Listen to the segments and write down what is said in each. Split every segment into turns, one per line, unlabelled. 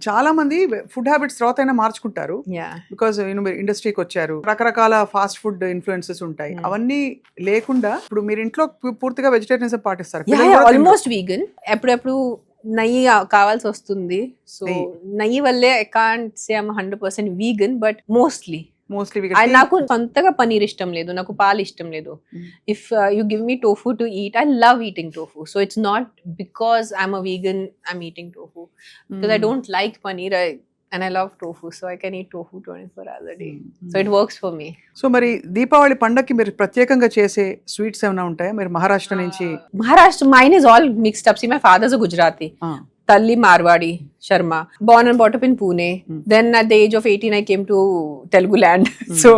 చాలా మంది food habits తర్వాత అయినా మార్చుకుంటారు. బికాజ్ మీరు ఇండస్ట్రీకి వచ్చారు, రకరకాల ఫాస్ట్ ఫుడ్ ఇన్ఫ్లుయెన్సెస్ ఉంటాయి. అవన్నీ లేకుండా ఇప్పుడు మీరు ఇంట్లో పూర్తిగా వెజిటేరియనిజం పాటిస్తారు.
Almost vegan. ఎప్పుడెప్పుడు నెయ్యి కావాల్సి వస్తుంది. సో నెయ్యి వల్లే I can't say I'm 100% vegan, but mostly నాకు సొంతగా పనీర్ ఇష్టం లేదు, నాకు పాలు ఇష్టం లేదు. If you give me tofu to eat, I love eating tofu. So it's not because I'm a vegan I'm eating tofu, because I don't like paneer and I love tofu, so I can eat tofu 24 hours a day. So it works for me.
So మరి దీపావళి పండగకి మీరు ప్రత్యేకంగా చేసే sweets ఏమైనా ఉంటాయా? మీరు మహారాష్ట్ర నుంచి.
Mine is all mixed up. See, my father's a Gujarati. Talli Marwadi Sharma, born and brought up in Pune. Then at the age of 18 I came to Telugu land. So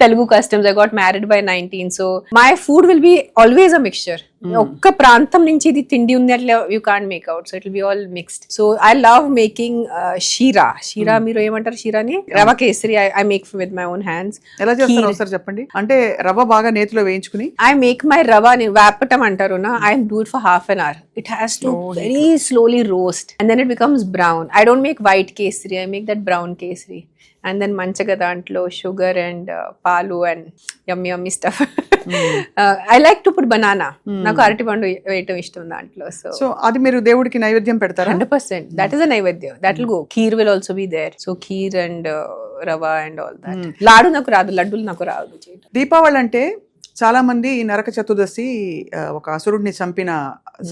Telugu customs. I got married by 19. So my food will be always a mixture. ఒక్క ప్రాంతం నుంచి ఇది తిండి ఉంది అట్లా you can't make out. So it will be all mixed. So I love making sheera మీరు ఏమంటారు షీరాని? Rava kesari I make with my own hands.
ఎలా చేస్తారు ఒకసారి చెప్పండి. అంటే రవ్వ బాగా నేతిలో వేయించుకుని
ఐ మేక్ మై రవ వేపటం అంటారు నా. I do it for half an hour. It has to very slowly roast and then it becomes brown. I don't make white kesari, I make that brown kesari. And then manchaga dantlo sugar and palu and yummy stuff. I like to put banana. Naku arati pandu veyam ishtam dantlo. So
adi meeru devudiki naivedyam pedtara?
100%. That is a naivedyam. That will go. Kheer will also be there. So kheer and rava and all that. Ladu naku raadu, laddulu naku raadu cheyadam.
Deepavali అంటే చాలా మంది ఈ నరక చతుర్దశి ఒక అసురుడిని చంపిన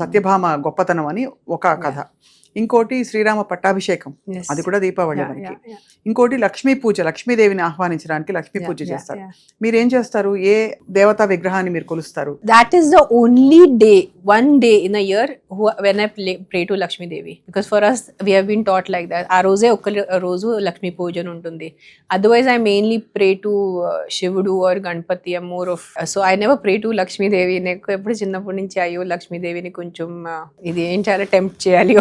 సత్యభామ గొప్పతనం అని ఒక కథ. ఇంకోటి శ్రీరామ పట్టాభిషేకం, అది కూడా దీపావళి మనకి. ఇంకోటి లక్ష్మీ పూజ, లక్ష్మీదేవిని ఆహ్వానించడానికి లక్ష్మీ పూజ చేస్తారు. మీరేం చేస్తారు? ఏ దేవతా విగ్రహాన్ని మీరు కొలుస్తారు?
That is the only day, one day in a year when I pray to Lakshmi Devi, because for us we have been taught like that. ఆ రోజే ఒక రోజు లక్ష్మీ పూజ ఉంటుంది. Otherwise I mainly pray to Shivudu or Ganpati. I'm more of, so I never pray to Lakshmi Devi. నాకు ఎప్పుడు చిన్నప్పటి నుంచి అయ్యో లక్ష్మీ దేవిని కొంచెం ఇది ఏం చాలా టెంప్ట్ చేయాలి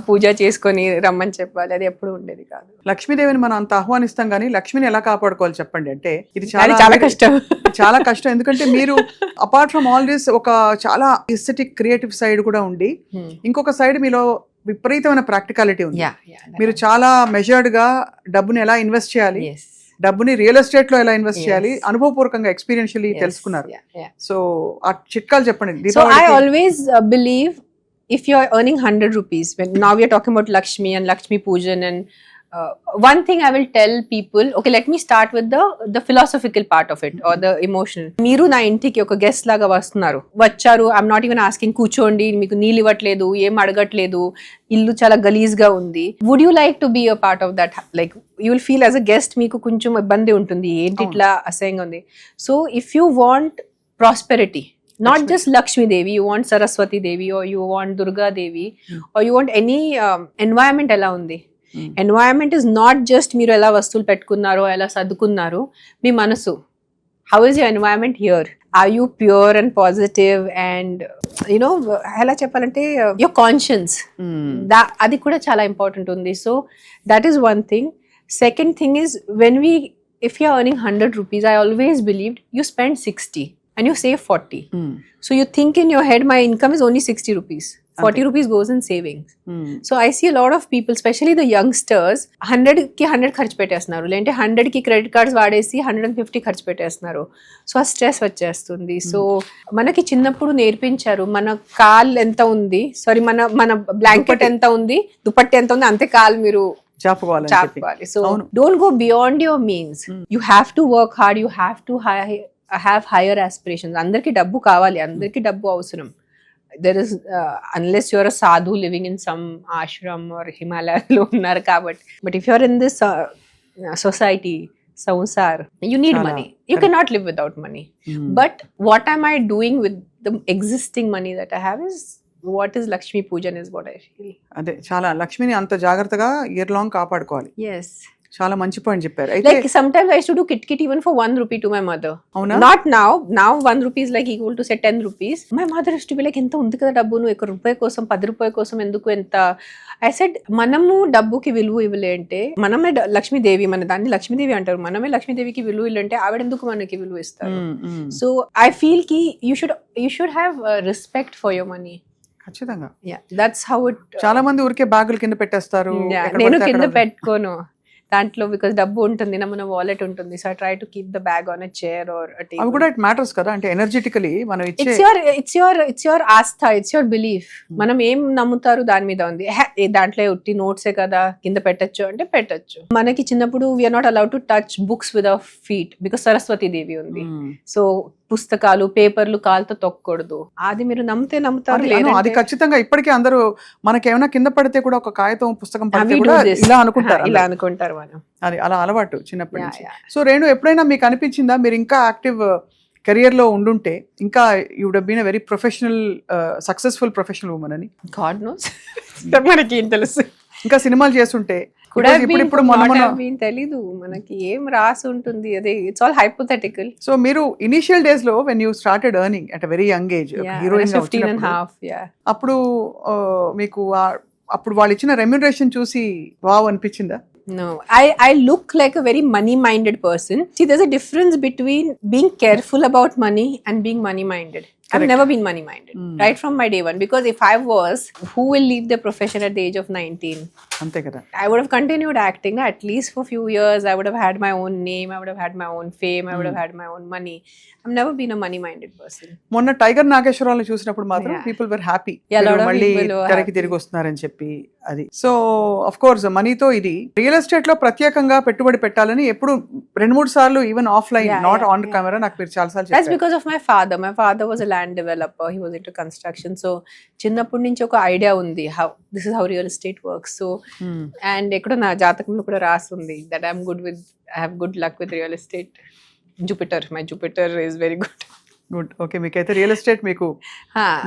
పూజ చేసుకొని రమ్మని చెప్పాలి, అది ఎప్పుడు ఉండేది కాదు.
లక్ష్మీదేవిని మనం అంత ఆహ్వానిస్తాం కానీ లక్ష్మిని ఎలా కాపాడుకోవాలి చెప్పండి. అంటే ఇది
చాలా కష్టం,
చాలా కష్టం. ఎందుకంటే మీరు అపార్ట్ ఫ్రమ్ ఆల్ దిస్ ఒక చాలా ఎస్థెటిక్ క్రియేటివ్ సైడ్ కూడా ఉండి, ఇంకొక సైడ్ మీలో విపరీతమైన ప్రాక్టికాలిటీ ఉంది. మీరు చాలా మెజర్డ్ గా డబ్బుని ఎలా ఇన్వెస్ట్ చేయాలి, డబ్బుని రియల్ ఎస్టేట్ లో ఎలా ఇన్వెస్ట్ చేయాలి అనుభవపూర్వకంగా ఎక్స్పీరియన్షియల్లీ తెలుసుకున్నారు. సో ఆ చిట్కాలు చెప్పండి.
So I always believe if you are earning 100 rupees, when now we are talking about Lakshmi and Lakshmi Pujan, and one thing I will tell people, okay, let me start with the philosophical part of it or the emotional. Meeru na intiki oka guest laga vastunaru, vacharu, I'm not even asking కూర్చోండి మీకు నీళ్ళు ఇవ్వట్లేదు, ఏం అడగట్లేదు, ఇల్లు చాలా గలీజ్ గా ఉంది. Would you like to be a part of that? Like you will feel as a guest మీకు కొంచెం ఇబ్బంది ఉంటుంది, ఏంటి ఇట్లా అసహ్యంగా ఉంది. So if you want prosperity, not just Lakshmi Devi, you want Saraswati Devi or you want Durga Devi or you want any environment ela undi. Environment is not just మీరు ఎలా వస్తువులు పెట్టుకున్నారో ఎలా సర్దుకున్నారో, మీ మనసు. How is your environment here? Are you pure and positive and ఎలా చెప్పాలంటే your conscience, అది కూడా చాలా ఇంపార్టెంట్ ఉంది. So that is one thing. Second thing is if you are earning 100 rupees, I always believed you spend 60 and you save 40. So you think in your head, my income is only 60 rupees. 40 rupees goes in savings. So I see a lot of people, especially the youngsters, 100 ki 100 ఖర్చు పెట్టేస్తున్నారు, లేదంటే 100 కి credit cards వాడేసి 150 ఖర్చు పెట్టేస్తున్నారు. So ఆ stress వచ్చేస్తుంది. So మనకి చిన్నప్పుడు నేర్పించారు మన కాల్ ఎంత ఉంది, సారీ మన బ్లాంకెట్ ఎంత ఉంది, దుపట్టి ఎంత ఉంది, అంతే కాల్ మీరు చాపుకోవాలి. So don't go beyond your means. You have to work hard, you have to have higher aspirations. అందరికి డబ్బు కావాలి, అందరికి డబ్బు అవసరం. There is unless you are a sadhu living in some ashram or Himalaya lo unnaru kabatti, but if you are in this society samsar, you need money. You cannot live without money. But what am I doing with the existing money that I have is what is Lakshmi Pujan is what I feel.
అదే చాలా లక్ష్మిని అంత జాగ్రత్తగా year long కాపాడుకోవాలి.
Yes,
చాలా మంచి point చెప్పారు.
Like sometimes I used to do kit even for 1 rupee to my mother. Not now 1 rupee is like equal to say 10 rupees. My mother used to be like, ఎంత ఉంది కదా డబ్బు, నువ్వు 1 రూపాయి కోసం 10 రూపాయల కోసం ఎందుకు ఎంత. I said మనము డబ్బుకి విలువ ఇవ్వలే అంటే, మనమే లక్ష్మీదేవి, మన దాన్ని లక్ష్మీదేవి అంటారు, మనమే లక్ష్మీదేవికి విలువ ఇల్లంటే ఆవిడ ఎందుకు మనకి విలువ ఇస్తారు. So I feel ki you should have respect for your money.
ఖచ్చితంగా.
That's how it.
చాలా మంది ఊరికే బ్యాగులు కింద పెట్టేస్తారు. ఎక్కడ
నేను
పడితే
కింద
అక్కడ
పెట్టుకోను దాంట్లో, బికాస్ డబ్బు ఉంటుంది నా, మన వాలెట్ ఉంటుంది, so I try to keep the bag on a chair or uh
అవి
టేబుల్.
కూడా ఇట్ మ్యాటర్స్ కదా, అంటే ఎనర్జెటికలీ మనం ఇచ్చే
it's your aastha, it's your belief. మనం ఏం నమ్ముతారు దాని మీద ఉంది. దాంట్లో ఉట్టి నోట్సే కదా కింద పెట్టచ్చు అంటే పెట్టచ్చు. మనకి చిన్నప్పుడు we're not allowed to touch books with our feet because Saraswati Devi ఉంది. సో పుస్తకాలు పేపర్లు కాలుతో తొక్కకూడదు. అది మీరు నమ్మితే నమ్ముతారు,
అది ఖచ్చితంగా. ఇప్పటికీ అందరూ మనకేమైనా కింద పడితే కూడా ఒక కాగితం పుస్తకం పడితే కూడా ఇలా అనుకుంటారు,
ఇలా అనుకుంటారు మనం.
అది అలా అలవాటు చిన్నప్పటి నుంచి. సో రేణు, ఎప్పుడైనా మీకు అనిపించిందా మీరు ఇంకా యాక్టివ్ కెరియర్ లో ఉండుంటే ఇంకా you would have been a very professional successful professional woman అని?
గాడ్ నోస్, మనకి ఏం తెలుసు.
ఇంకా సినిమాలు చేస్తుంటే ఇప్పుడు
తెలీదు మనకి ఏం రాసి ఉంటుంది, అదే ఇట్స్ ఆల్ హైపోథెటికల్.
సో మీరు ఇనిషియల్ డేస్ లో when you started earning at very young age, heroine
15.5,
అప్పుడు మీకు అప్పుడు వాళ్ళు ఇచ్చిన రెమ్యునరేషన్ చూసి వావ్ అనిపించిందా?
No, I look like a very money-minded person. See, there's a difference between being careful about money and being money-minded. I've never been money-minded, right from my day one. Because if I was, who will leave their profession at the age of 19?
అంతే కదా.
I would have continued acting at least for a few years. I would have had my own name. I would have had my own fame. I would have had my own money. I've never been a money-minded person.
మొన్న tiger నాగేశ్వరరావుని చూసినప్పుడు మాత్రం people were happy, మళ్ళీ తెరకి తిరిగి వస్తున్నారని చెప్పి. అది so of course మనీతో ఇది రియల్ ఎస్టేట్ లో ప్రత్యేకంగా పెట్టుబడి పెట్టాలని ఎప్పుడు 2-3 సార్లు even offline, not on camera, నాకు మీరు చాలా సార్లు
చెప్పారు. That's because of my father. My father was a land developer. He was into construction. So చిన్నప్పటి నుంచి ఒక ఐడియా ఉంది, how this is how real estate works. So and ఎక్కడో నా జాతకంలో కూడా రాస్తుంది that I have good luck with real estate. My Jupiter is very good.
Good. Okay, మీకైతే రియల్ ఎస్టేట్, మీకు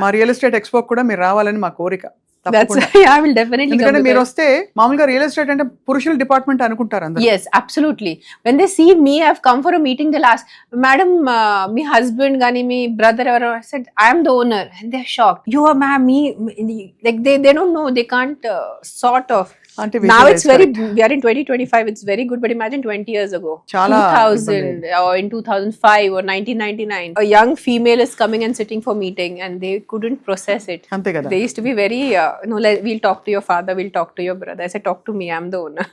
మా రియల్ ఎస్టేట్ ఎక్స్పో కూడా మీరు రావాలని మా కోరిక.
I will definitely
ఎందుకంటే మీరు వస్తే మామూలుగా రియల్ ఎస్టేట్ అంటే పురుషుల డిపార్ట్మెంట్ అనుకుంటారు అందరూ.
Yes, absolutely. When they see me, I've come for a meeting, they'll ask, madam, me husband గాని మీ brother ఎవరో, I said I am the owner, and they're shocked. You are me, like they don't know, they can't sort of. Now it's very, we are in 2025, it's very good, but imagine 20 years ago, 2000 or in 2005 or 1999, a young female is coming and sitting for meeting and they couldn't process it.
అంతే కదా.
They used to be very no, like, we'll talk to your father, we'll talk to your brother. I said talk to me, I'm the owner.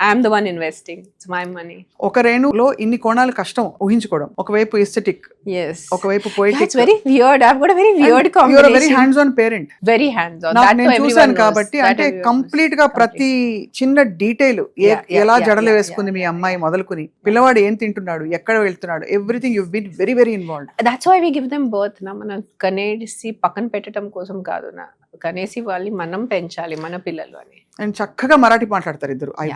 I'm the one investing, it's my money.
ఒక రేణులో ఇన్ని కోణాలు కష్టం ఊహించుకోవడం. ఒకవైపు aesthetic,
yes,
ఒకవైపు poetic.
It's very weird. I've got a very weird combination.
You're a very hands on parent.
Very hands on.
That నేను చూసాను కాబట్టి, అంటే కంప్లీట్ గా ప్రతి చిన్న డీటెయిల్, ఎలా జడలు వేసుకుంది మీ అమ్మాయి మొదలుకుని పిల్లవాడు ఏం తింటున్నాడు, ఎక్కడ వెళ్తున్నాడు, everything you been very very involved.
That's why we give them birth. నా మన కనేసి పక్కన పెట్టడం కోసం కాదు, నా కనేసి వాళ్ళని మనం పెంచాలి మన పిల్లలు అని.
అండ్ చక్కగా మరాఠీ మాట్లాడతారు ఇద్దరు. I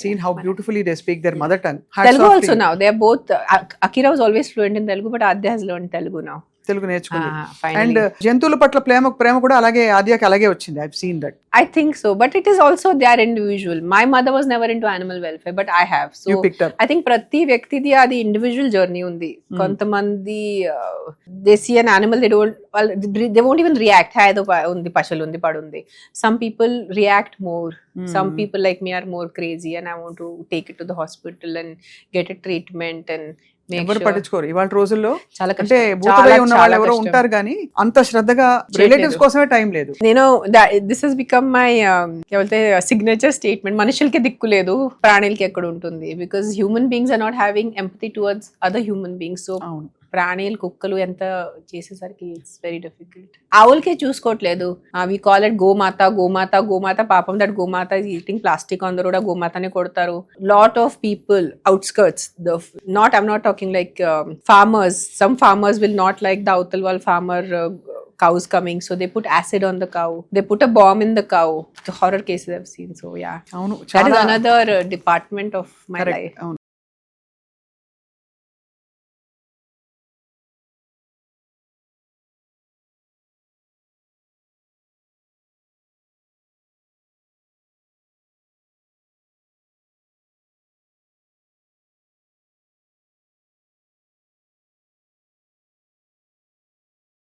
seen how beautifully they speak there mother tongue.
Telugu also now. They are both. Akira was always fluent in Telugu, but Adya has learned Telugu now.
Telugu నేర్చుకుంది. అండ్ జంతువుల పట్ల ప్రేమ కూడా అలాగే ఆద్యాకి అలాగే వచ్చింది. I have seen that.
I think so, but it is also their individual. My mother was never into animal welfare, but I have. So
you picked up.
I think ప్రతి వ్యక్తిది అది individual journey ఉంది. కొంతమంది they see an animal, they won't even react. ఏదో ఉంది, పశువులు ఉంది, పడుంది. Some people react more. Some people like me are more crazy and I want to take it to the hospital and get a treatment and
ఎవరు పట్టించుకోరు ఇవాళ రోజుల్లో. అంటే భూతదయ ఉన్న వాళ్ళు ఎవరో ఉంటారు కానీ అంత శ్రద్ధగా రిలేటివ్స్ కోసమే టైం లేదు.
నేను this has become my signature statement. మనుషులకి దిక్కు లేదు, ప్రాణులకి ఎక్కడ ఉంటుంది. Because human beings are not having empathy towards other human beings. So ప్రాణీలు, కుక్కలు ఎంత చేసేసరికి ఇట్స్ వెరీ డిఫికల్ట్. ఆవులకే చూసుకోవట్లేదు. We call it gomata, gomata, gomata. పాపం that gomata is eating plastic on the road. గోమాతనే కొడతారు. Lot of people outskirts, I'm not talking like farmers. Some farmers will not like the Autalwal farmer cows coming, so they put acid on the cow. They put a bomb in the cow. The horror cases I've seen. So yeah, that is another department of my life.